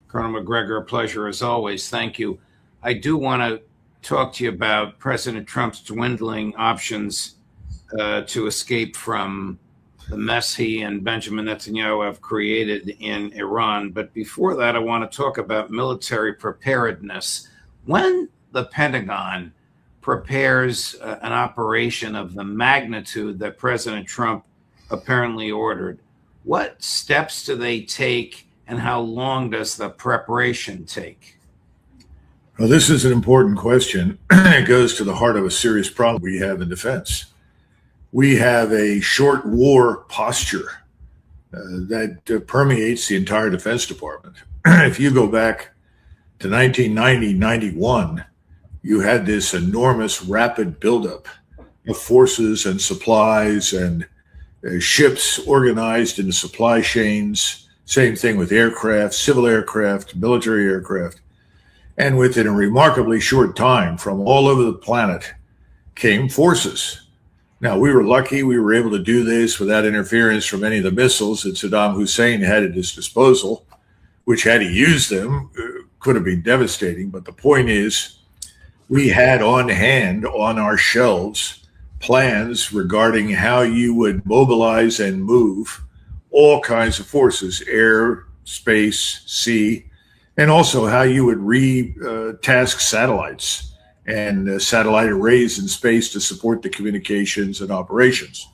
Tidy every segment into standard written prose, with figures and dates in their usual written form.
Colonel Macgregor, a pleasure as always. Thank you. I do want to talk to you about President Trump's dwindling options to escape from the mess he and Benjamin Netanyahu have created in Iran. But before that, I want to talk about military preparedness. When the Pentagon prepares an operation of the magnitude that President Trump apparently ordered, what steps do they take and how long does the preparation take? Well, this is an important question. It goes to the heart of a serious problem we have in defense. We have a short war posture that permeates the entire Defense Department. If you go back to 1990-91, you had this enormous rapid buildup of forces and supplies and ships organized into supply chains. Same thing with aircraft, civil aircraft, military aircraft. And within a remarkably short time, from all over the planet came forces. Now, we were lucky we were able to do this without interference from any of the missiles that Saddam Hussein had at his disposal, which, had he used them, could have been devastating. But the point is, we had on hand, on our shelves, plans regarding how you would mobilize and move all kinds of forces, air, space, sea, and also how you would re-task satellites and satellite arrays in space to support the communications and operations.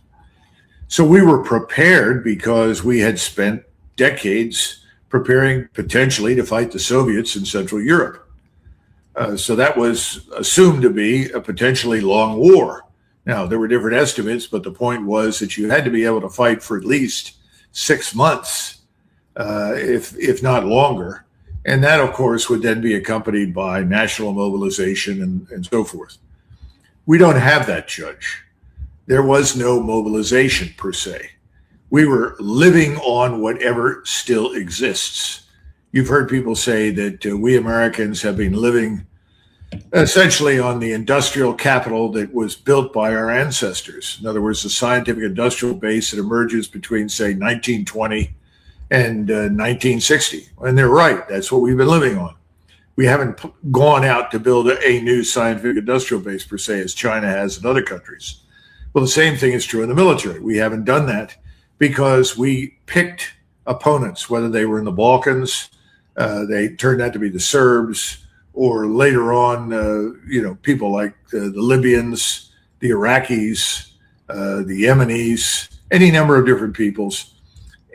So we were prepared because we had spent decades preparing potentially to fight the Soviets in Central Europe. So that was assumed to be a potentially long war. Now, there were different estimates, but the point was that you had to be able to fight for at least 6 months, if not longer. And that, of course, would then be accompanied by national mobilization and so forth. We don't have that, Judge. There was no mobilization per se. We were living on whatever still exists. You've heard people say that we Americans have been living essentially on the industrial capital that was built by our ancestors. In other words, the scientific industrial base that emerges between, say, 1920 and 1960. And they're right. That's what we've been living on. We haven't gone out to build a new scientific industrial base per se, as China has in other countries. Well, the same thing is true in the military. We haven't done that because we picked opponents, whether they were in the Balkans, they turned out to be the Serbs, or later on, people like the Libyans, the Iraqis, the Yemenis, any number of different peoples.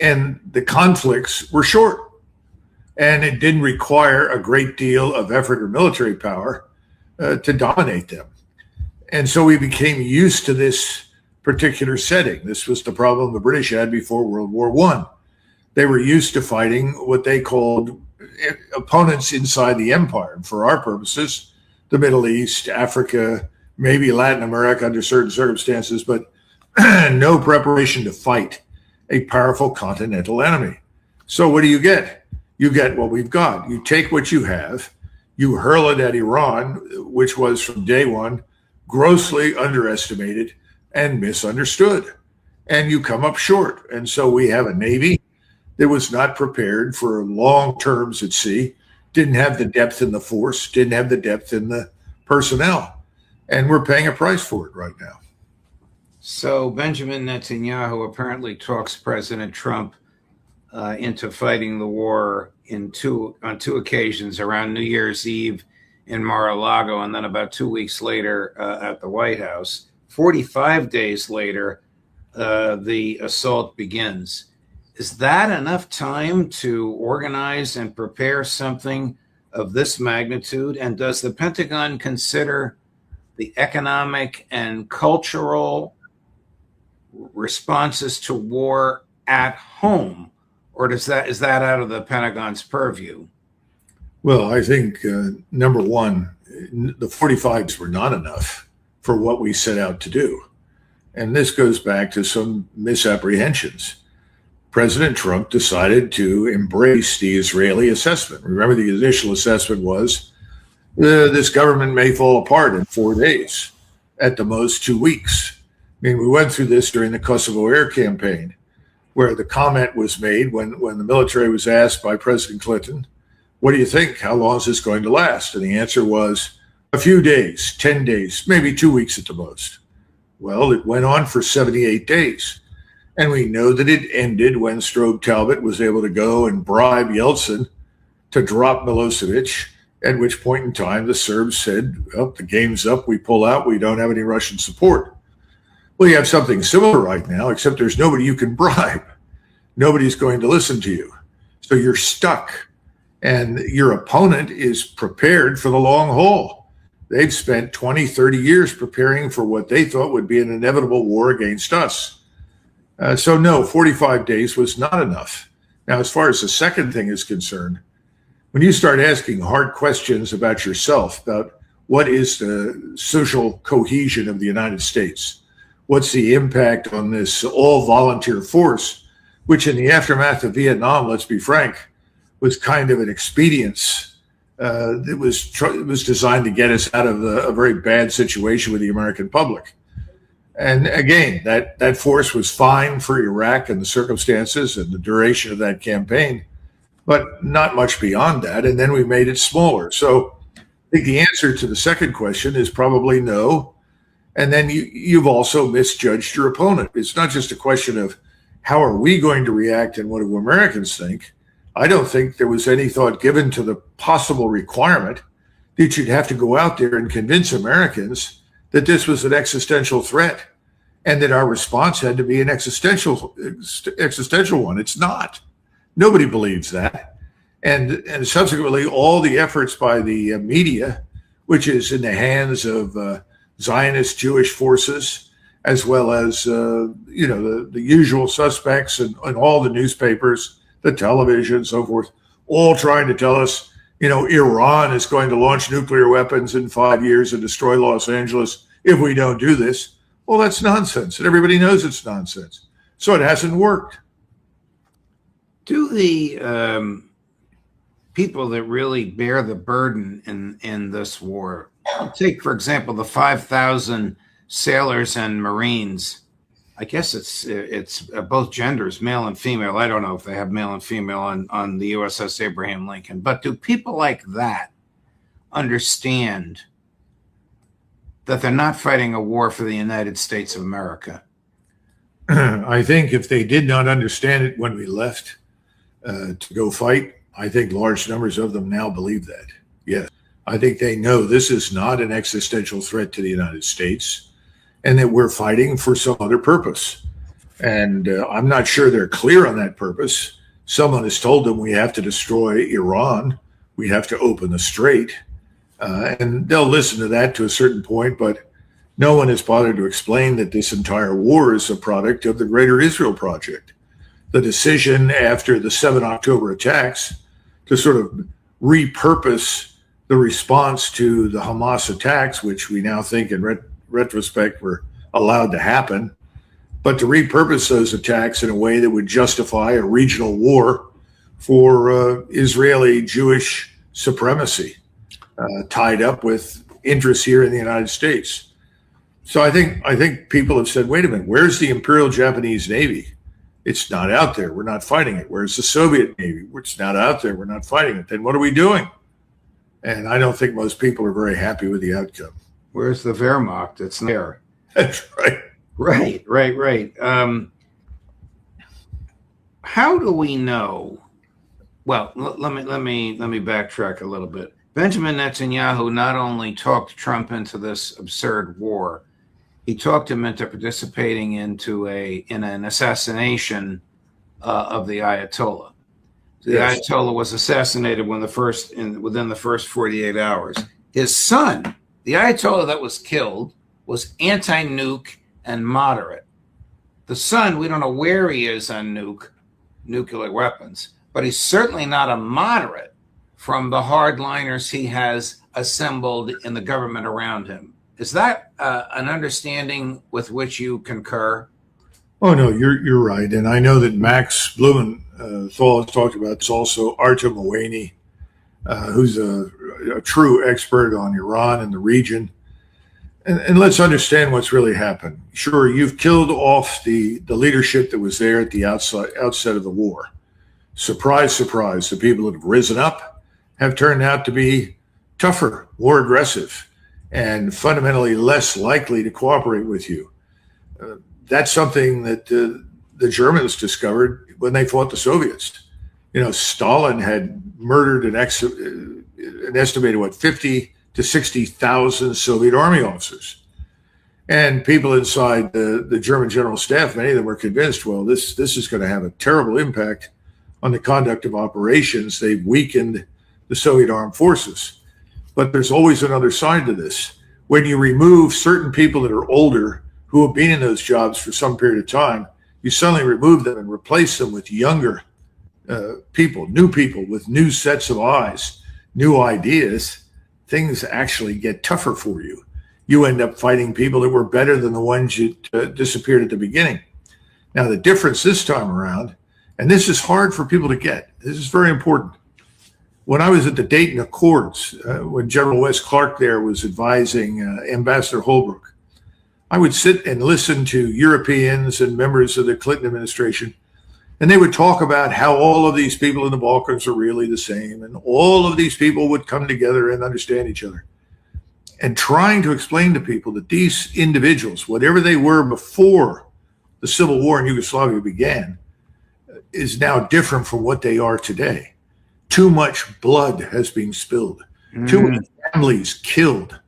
And the conflicts were short, and it didn't require a great deal of effort or military power to dominate them. And so we became used to this particular setting. This was the problem the British had before World War I. They were used to fighting what they called opponents inside the empire. For our purposes, the Middle East, Africa, maybe Latin America under certain circumstances, but no preparation to fight a powerful continental enemy. So what do you get? You get what we've got. You take what you have, you hurl it at Iran, which was from day one grossly underestimated and misunderstood, and you come up short. And so we have a Navy that was not prepared for long terms at sea, didn't have the depth in the force, didn't have the depth in the personnel, and we're paying a price for it right now. So Benjamin Netanyahu apparently talks President Trump into fighting the war on two occasions, around New Year's Eve in Mar-a-Lago, and then about 2 weeks later at the White House. 45 days later, the assault begins. Is that enough time to organize and prepare something of this magnitude? And does the Pentagon consider the economic and cultural responses to war at home, or is that out of the Pentagon's purview? Well, I think number one, the 45s were not enough for what we set out to do. And this goes back to some misapprehensions. President Trump decided to embrace the Israeli assessment. Remember, the initial assessment was this government may fall apart in 4 days, at the most 2 weeks. I mean, we went through this during the Kosovo air campaign, where the comment was made when the military was asked by President Clinton, what do you think? How long is this going to last? And the answer was a few days, 10 days, maybe 2 weeks at the most. Well, it went on for 78 days. And we know that it ended when Strobe Talbot was able to go and bribe Yeltsin to drop Milosevic, at which point in time the Serbs said, well, the game's up, we pull out, we don't have any Russian support. Well, you have something similar right now, except there's nobody you can bribe. Nobody's going to listen to you. So you're stuck. And your opponent is prepared for the long haul. They've spent 20, 30 years preparing for what they thought would be an inevitable war against us. So no, 45 days was not enough. Now, as far as the second thing is concerned, when you start asking hard questions about yourself, about what is the social cohesion of the United States, what's the impact on this all-volunteer force, which in the aftermath of Vietnam, let's be frank, was kind of an expedience. It was designed to get us out of a very bad situation with the American public. And again, that force was fine for Iraq and the circumstances and the duration of that campaign, but not much beyond that. And then we made it smaller. So I think the answer to the second question is probably no. And then you've also misjudged your opponent. It's not just a question of how are we going to react and what do Americans think. I don't think there was any thought given to the possible requirement that you'd have to go out there and convince Americans that this was an existential threat and that our response had to be an existential one. It's not. Nobody believes that. And subsequently, all the efforts by the media, which is in the hands of Zionist Jewish forces, as well as the usual suspects and all the newspapers, the television, so forth, all trying to tell us, Iran is going to launch nuclear weapons in 5 years and destroy Los Angeles if we don't do this. Well, that's nonsense, and everybody knows it's nonsense. So it hasn't worked. Do the people that really bear the burden in this war, take, for example, the 5,000 sailors and Marines, I guess it's both genders, male and female. I don't know if they have male and female on the USS Abraham Lincoln. But do people like that understand that they're not fighting a war for the United States of America? I think if they did not understand it when we left to go fight, I think large numbers of them now believe that. Yes. I think they know this is not an existential threat to the United States, and that we're fighting for some other purpose. And I'm not sure they're clear on that purpose. Someone has told them we have to destroy Iran. We have to open the strait. And they'll listen to that to a certain point, but no one has bothered to explain that this entire war is a product of the Greater Israel Project. The decision after the 7 October attacks to sort of repurpose the response to the Hamas attacks, which we now think in retrospect were allowed to happen, but to repurpose those attacks in a way that would justify a regional war for Israeli Jewish supremacy, tied up with interests here in the United States. So I think people have said, wait a minute, where's the Imperial Japanese Navy? It's not out there. We're not fighting it. Where's the Soviet Navy? It's not out there. We're not fighting it. Then what are we doing? And I don't think most people are very happy with the outcome. Where's the Wehrmacht? It's there. That's right. Right. How do we know? Well, let me backtrack a little bit. Benjamin Netanyahu not only talked Trump into this absurd war, he talked him into participating in an assassination of the Ayatollah. The Yes. Ayatollah was assassinated within the first 48 hours. His son, the Ayatollah that was killed, was anti-nuke and moderate. The son, we don't know where he is on nuclear weapons, but he's certainly not a moderate from the hardliners he has assembled in the government around him. Is that an understanding with which you concur? Oh, no, you're right. And I know that Max Blumenthal has talked about this also, Artem Mowaini, who's a true expert on Iran and the region. And let's understand what's really happened. Sure, you've killed off the leadership that was there at the outset of the war. Surprise, surprise, the people that have risen up have turned out to be tougher, more aggressive, and fundamentally less likely to cooperate with you. That's something that the Germans discovered when they fought the Soviets. Stalin had murdered an estimated 50 to 60,000 Soviet army officers, and people inside the German general staff, many of them were convinced, well, this is going to have a terrible impact on the conduct of operations. They've weakened the Soviet armed forces. But there's always another side to this. When you remove certain people that are older who have been in those jobs for some period of time, you suddenly remove them and replace them with younger people, new people with new sets of eyes, new ideas. Things actually get tougher for you. You end up fighting people that were better than the ones you disappeared at the beginning. Now, the difference this time around, and this is hard for people to get, this is very important. When I was at the Dayton Accords, when General Wes Clark there was advising Ambassador Holbrooke, I would sit and listen to Europeans and members of the Clinton administration, and they would talk about how all of these people in the Balkans are really the same, and all of these people would come together and understand each other. And trying to explain to people that these individuals, whatever they were before the civil war in Yugoslavia began, is now different from what they are today. Too much blood has been spilled. Too many families killed.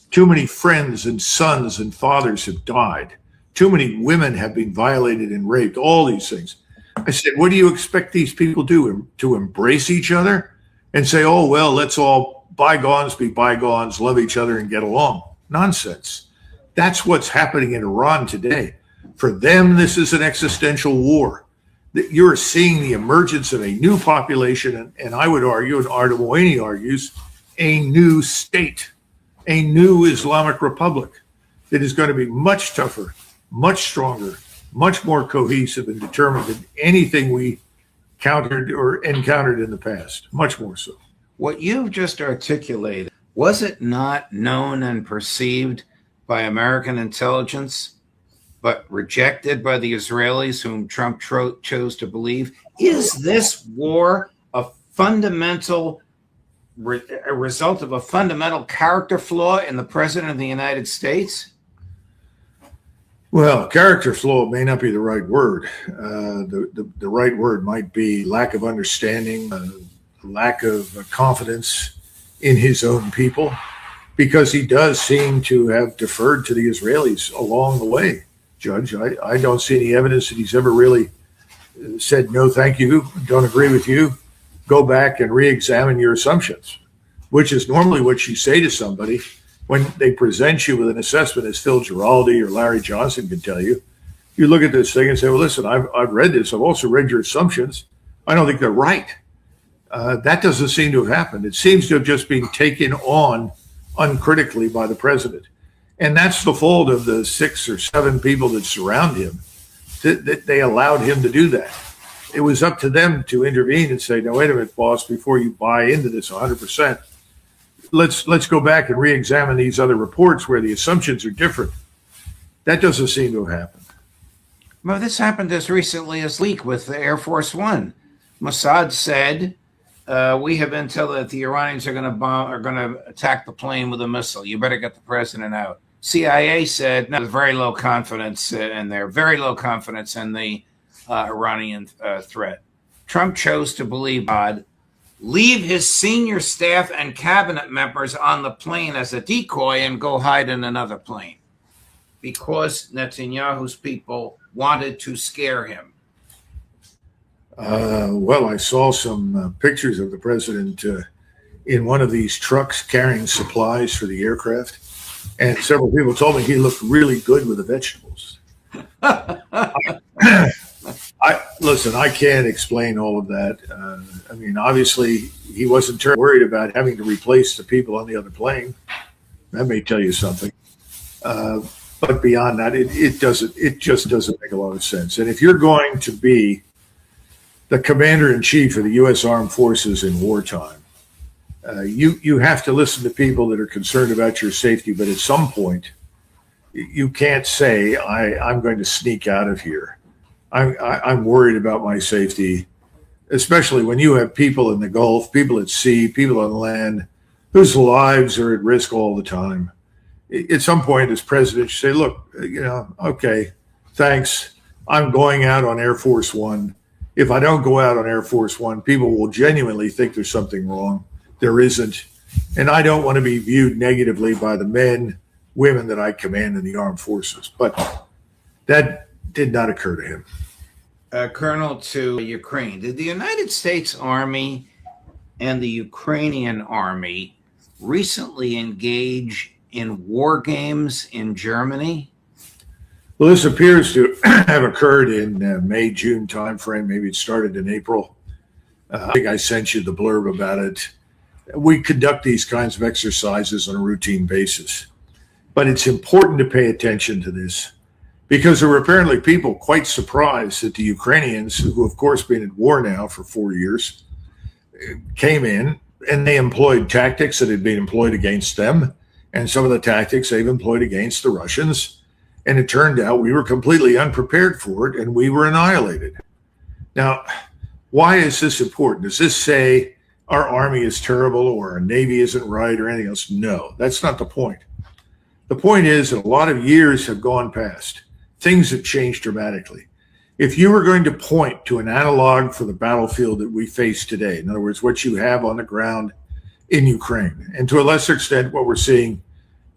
Too many friends and sons and fathers have died. Too many women have been violated and raped, all these things. I said, what do you expect these people to embrace each other and say, oh, well, let's all bygones be bygones, love each other and get along? Nonsense. That's what's happening in Iran today. For them, this is an existential war. That you're seeing the emergence of a new population, and I would argue, and Arda Moini argues, a new state, a new Islamic Republic that is going to be much tougher, much stronger, much more cohesive and determined than anything we encountered in the past, much more so. What you've just articulated, was it not known and perceived by American intelligence, but rejected by the Israelis, whom Trump chose to believe? Is this war a result of a fundamental character flaw in the President of the United States? Well, character flaw may not be the right word. The right word might be lack of understanding, lack of confidence in his own people, because he does seem to have deferred to the Israelis along the way, Judge. I don't see any evidence that he's ever really said, no, thank you, don't agree with you, go back and re-examine your assumptions, which is normally what you say to somebody when they present you with an assessment, as Phil Giraldi or Larry Johnson can tell you. You look at this thing and say, well, listen, I've read this. I've also read your assumptions. I don't think they're right. That doesn't seem to have happened. It seems to have just been taken on uncritically by the president. And that's the fault of the 6 or 7 people that surround him, that they allowed him to do that. It was up to them to intervene and say, no, wait a minute, boss, before you buy into this 100%, let's go back and re-examine these other reports where the assumptions are different. That doesn't seem to have happened. Well, this happened as recently as leak with the Air Force One. Mossad said, we have intel that the Iranians are going to attack the plane with a missile. You better get the president out. CIA said, no, there's very low confidence in the Iranian threat. Trump chose to believe God, leave his senior staff and cabinet members on the plane as a decoy and go hide in another plane because Netanyahu's people wanted to scare him. Well, I saw some pictures of the president in one of these trucks carrying supplies for the aircraft, and several people told me he looked really good with the vegetables. Listen, I can't explain all of that. I mean, obviously, he wasn't terribly worried about having to replace the people on the other plane. That may tell you something. But beyond that, it just doesn't make a lot of sense. And if you're going to be the commander-in-chief of the U.S. Armed Forces in wartime, you have to listen to people that are concerned about your safety. But at some point, you can't say, I'm going to sneak out of here. I'm worried about my safety. especially when you have people in the Gulf, people at sea, people on land, whose lives are at risk all the time. At some point, as president, you say, look, okay, thanks. I'm going out on Air Force One. If I don't go out on Air Force One, people will genuinely think there's something wrong. There isn't. And I don't want to be viewed negatively by the men, women that I command in the armed forces. But that did not occur to him. Colonel, to Ukraine, did the United States Army and the Ukrainian Army recently engage in war games in Germany? Well, this appears to have occurred in May, June timeframe. Maybe it started in April. I think I sent you the blurb about it. We conduct these kinds of exercises on a routine basis. But it's important to pay attention to this because there were apparently people quite surprised that the Ukrainians, who of course been at war now for 4 years, came in and they employed tactics that had been employed against them and some of the tactics they've employed against the Russians. And it turned out we were completely unprepared for it and we were annihilated. Now, why is this important? Does this say our army is terrible or our navy isn't right or anything else? No, that's not the point. The point is that a lot of years have gone past. Things have changed dramatically. If you were going to point to an analog for the battlefield that we face today, in other words, what you have on the ground in Ukraine, and to a lesser extent, what we're seeing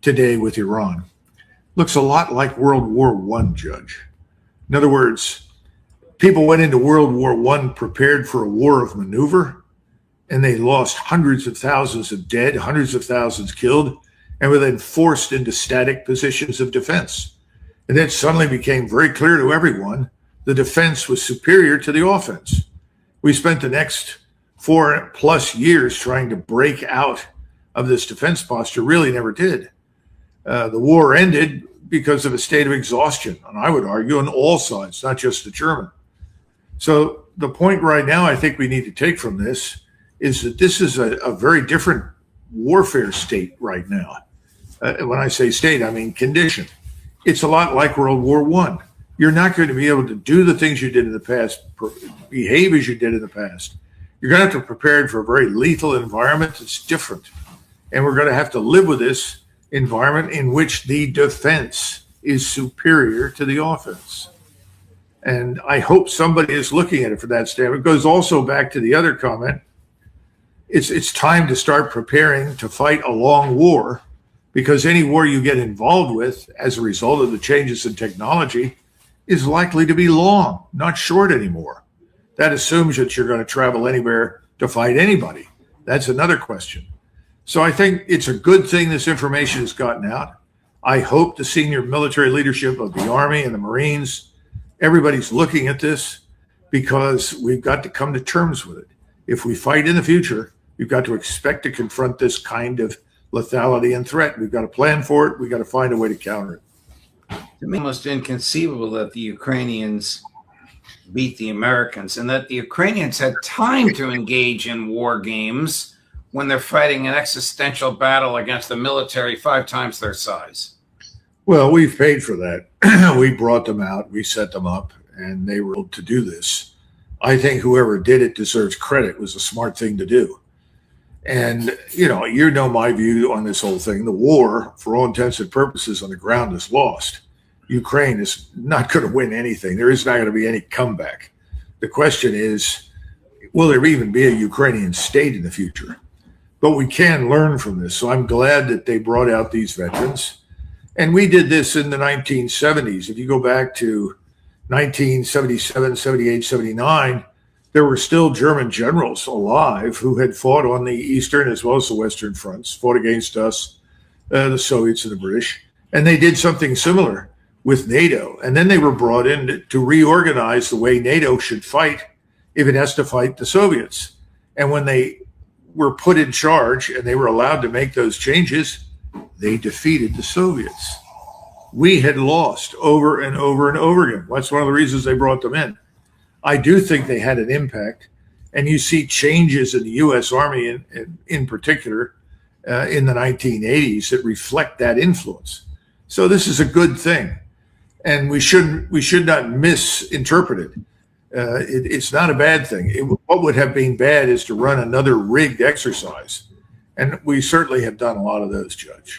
today with Iran, looks a lot like World War I, Judge. In other words, people went into World War I prepared for a war of maneuver, and they lost hundreds of thousands of dead, hundreds of thousands killed, and were then forced into static positions of defense. And then it suddenly became very clear to everyone the defense was superior to the offense. We spent the next 4+ years trying to break out of this defense posture, really never did. The war ended because of a state of exhaustion, and I would argue on all sides, not just the German. So the point right now I think we need to take from this is that this is a very different warfare state right now. When I say state, I mean condition. It's a lot like World War I. You're not going to be able to do the things you did in the past, behave as you did in the past. You're going to have to prepare for a very lethal environment that's different. And we're going to have to live with this environment in which the defense is superior to the offense. And I hope somebody is looking at it from that standpoint. It goes also back to the other comment. It's time to start preparing to fight a long war, because any war you get involved with as a result of the changes in technology is likely to be long, not short anymore. That assumes that you're going to travel anywhere to fight anybody. That's another question. So I think it's a good thing this information has gotten out. I hope the senior military leadership of the Army and the Marines, everybody's looking at this, because we've got to come to terms with it. If we fight in the future, we've got to expect to confront this kind of lethality and threat. We've got to plan for it. We've got to find a way to counter it. To me, almost inconceivable that the Ukrainians beat the Americans and that the Ukrainians had time to engage in war games when they're fighting an existential battle against a military 5 times their size. Well, we've paid for that. We brought them out, we set them up, and they were able to do this. I think whoever did it deserves credit. It was a smart thing to do. And, you know my view on this whole thing. The war, for all intents and purposes, on the ground is lost. Ukraine is not going to win anything. There is not going to be any comeback. The question is, will there even be a Ukrainian state in the future? But we can learn from this. So I'm glad that they brought out these veterans. And we did this in the 1970s. If you go back to 1977, 78, 79, there were still German generals alive who had fought on the Eastern as well as the Western fronts, fought against us, the Soviets and the British. And they did something similar with NATO. And then they were brought in to reorganize the way NATO should fight if it has to fight the Soviets. And when they were put in charge and they were allowed to make those changes, they defeated the Soviets. We had lost over and over and over again. That's one of the reasons they brought them in. I do think they had an impact. And you see changes in the U.S. Army in particular in the 1980s that reflect that influence. So this is a good thing. And we should not misinterpret it. It's not a bad thing. What would have been bad is to run another rigged exercise. And we certainly have done a lot of those, Judge.